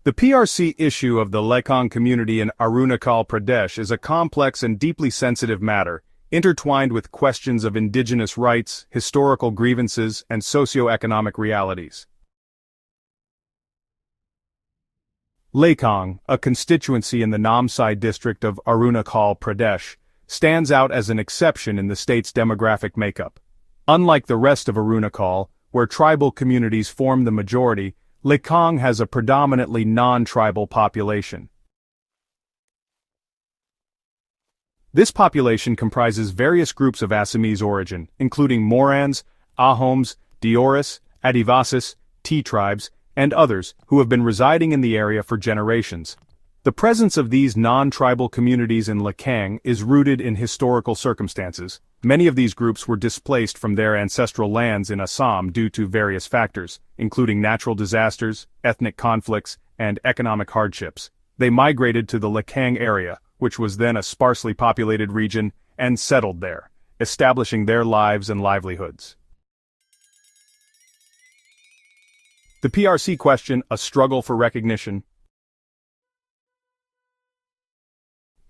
The PRC issue of the Lekang community in Arunachal Pradesh is a complex and deeply sensitive matter, intertwined with questions of indigenous rights, historical grievances, and socio-economic realities. Lekang, a constituency in the Namsai district of Arunachal Pradesh, stands out as an exception in the state's demographic makeup. Unlike the rest of Arunachal, where tribal communities form the majority, Lekang has a predominantly non-tribal population. This population comprises various groups of Assamese origin, including Morans, Ahoms, Dioris, Adivasis, T-tribes, and others, who have been residing in the area for generations. The presence of these non-tribal communities in Lekang is rooted in historical circumstances. Many of these groups were displaced from their ancestral lands in Assam due to various factors, including natural disasters, ethnic conflicts, and economic hardships. They migrated to the Lekang area, which was then a sparsely populated region, and settled there, establishing their lives and livelihoods. The PRC question, a struggle for recognition.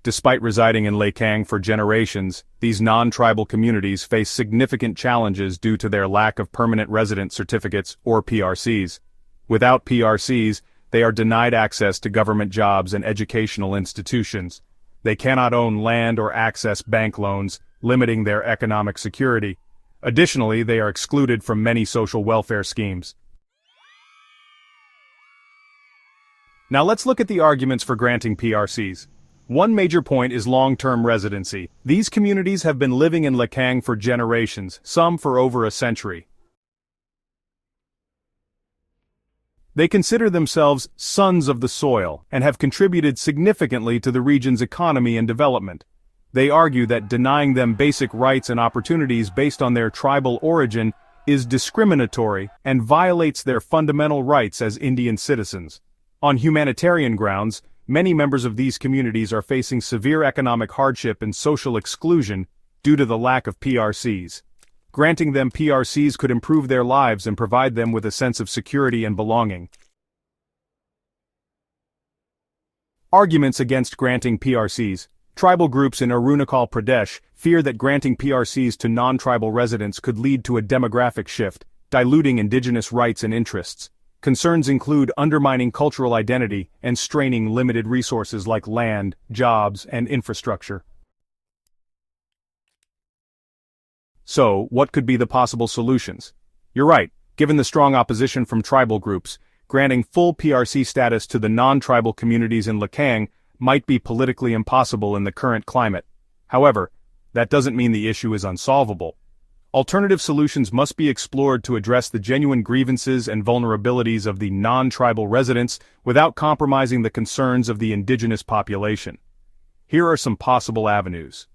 Despite residing in Lekang for generations, these non-tribal communities face significant challenges due to their lack of permanent resident certificates, or PRCs. Without PRCs, they are denied access to government jobs and educational institutions. They cannot own land or access bank loans, limiting their economic security. Additionally, they are excluded from many social welfare schemes. Now let's look at the arguments for granting PRCs. One major point is long-term residency. These communities have been living in Lekang for generations, some for over a century. They consider themselves sons of the soil and have contributed significantly to the region's economy and development. They argue that denying them basic rights and opportunities based on their tribal origin is discriminatory and violates their fundamental rights as Indian citizens. On humanitarian grounds, many members of these communities are facing severe economic hardship and social exclusion due to the lack of PRCs. Granting them PRCs could improve their lives and provide them with a sense of security and belonging. Arguments against granting PRCs. Tribal groups in Arunachal Pradesh fear that granting PRCs to non-tribal residents could lead to a demographic shift, diluting indigenous rights and interests. Concerns include undermining cultural identity and straining limited resources like land, jobs, and infrastructure. So, what could be the possible solutions? You're right, given the strong opposition from tribal groups, granting full PRC status to the non-tribal communities in Lekang might be politically impossible in the current climate. However, that doesn't mean the issue is unsolvable. Alternative solutions must be explored to address the genuine grievances and vulnerabilities of the non-tribal residents without compromising the concerns of the indigenous population. Here are some possible avenues.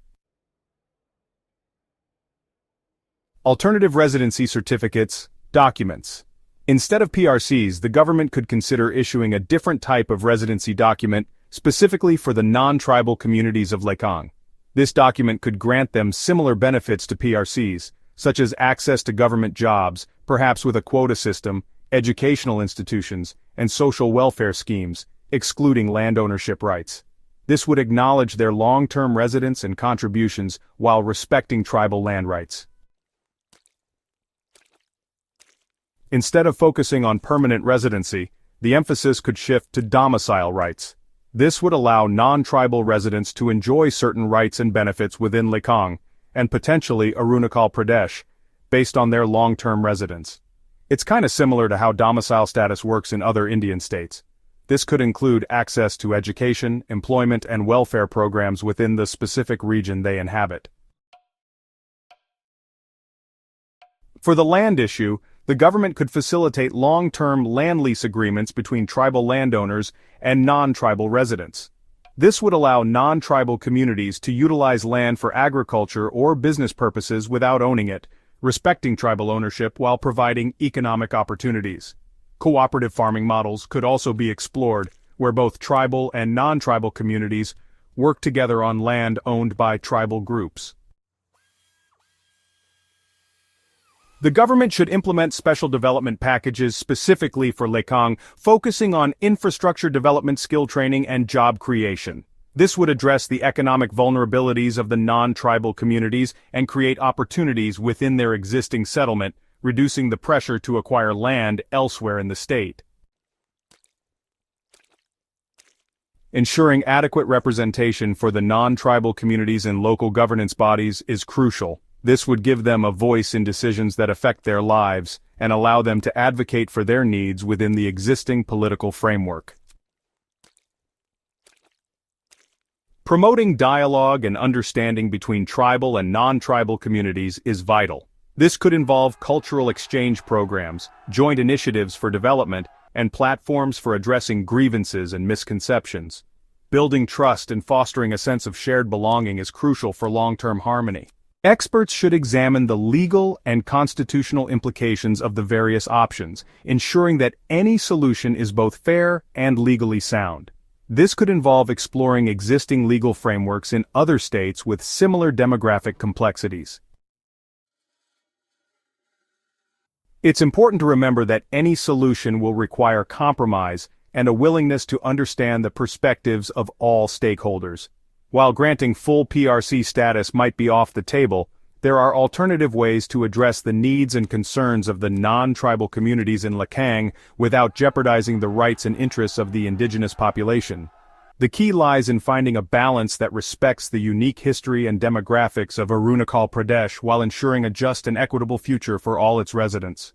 Alternative residency certificates, documents. Instead of PRCs, the government could consider issuing a different type of residency document specifically for the non-tribal communities of Lekang. This document could grant them similar benefits to PRCs, such as access to government jobs, perhaps with a quota system, educational institutions, and social welfare schemes, excluding land ownership rights. This would acknowledge their long-term residence and contributions while respecting tribal land rights. Instead of focusing on permanent residency, the emphasis could shift to domicile rights. This would allow non-tribal residents to enjoy certain rights and benefits within Lekang, and potentially Arunachal Pradesh, based on their long-term residence. It's kinda similar to how domicile status works in other Indian states. This could include access to education, employment, and welfare programs within the specific region they inhabit. For the land issue, the government could facilitate long-term land lease agreements between tribal landowners and non-tribal residents. This would allow non-tribal communities to utilize land for agriculture or business purposes without owning it, respecting tribal ownership while providing economic opportunities. Cooperative farming models could also be explored, where both tribal and non-tribal communities work together on land owned by tribal groups. The government should implement special development packages specifically for Lekang, focusing on infrastructure development, skill training, and job creation. This would address the economic vulnerabilities of the non-tribal communities and create opportunities within their existing settlement, reducing the pressure to acquire land elsewhere in the state. Ensuring adequate representation for the non-tribal communities in local governance bodies is crucial. This would give them a voice in decisions that affect their lives and allow them to advocate for their needs within the existing political framework. Promoting dialogue and understanding between tribal and non-tribal communities is vital. This could involve cultural exchange programs, joint initiatives for development, and platforms for addressing grievances and misconceptions. Building trust and fostering a sense of shared belonging is crucial for long-term harmony. Experts should examine the legal and constitutional implications of the various options, ensuring that any solution is both fair and legally sound. This could involve exploring existing legal frameworks in other states with similar demographic complexities. It's important to remember that any solution will require compromise and a willingness to understand the perspectives of all stakeholders. While granting full PRC status might be off the table, there are alternative ways to address the needs and concerns of the non-tribal communities in Lekang without jeopardizing the rights and interests of the indigenous population. The key lies in finding a balance that respects the unique history and demographics of Arunachal Pradesh while ensuring a just and equitable future for all its residents.